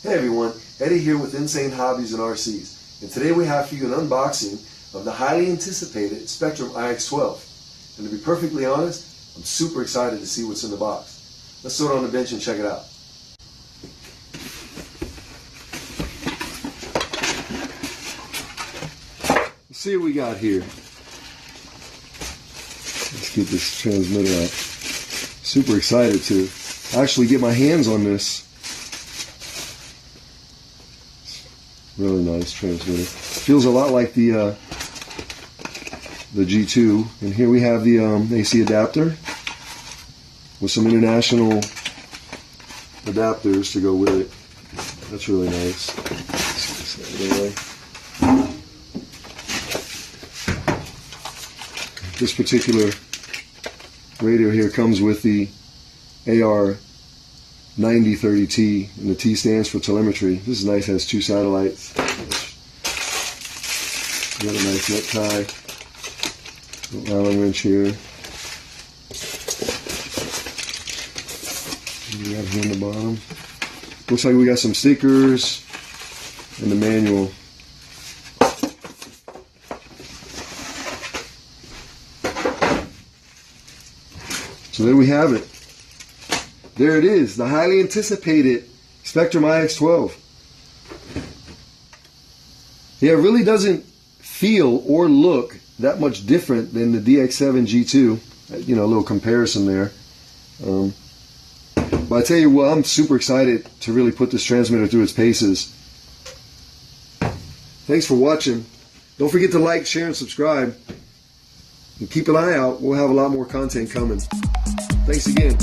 Hey everyone, Eddie here with Insane Hobbies and RCs, and today we have for you an unboxing of the highly anticipated Spektrum ix12. And to be perfectly honest, I'm super excited to see what's in the box. Let's throw it on the bench and check it out. Let's see what we got here. Let's get this transmitter out. Super excited to actually get my hands on this. Really nice transmitter. Feels a lot like the G2. And here we have the AC adapter with some international adapters to go with it. That's really nice. This particular radio here comes with the AR9030T, and the T stands for telemetry. This is nice, it has 2 satellites. Got a nice necktie. Little Allen wrench here. We got here on the bottom. Looks like we got some stickers and the manual. So there we have it. There it is, the highly anticipated Spektrum ix12. Yeah, it really doesn't feel or look that much different than the DX7 G2. You know, a little comparison there. But I tell you what, I'm super excited to really put this transmitter through its paces. Thanks for watching. Don't forget to like, share, and subscribe. And keep an eye out. We'll have a lot more content coming. Thanks again.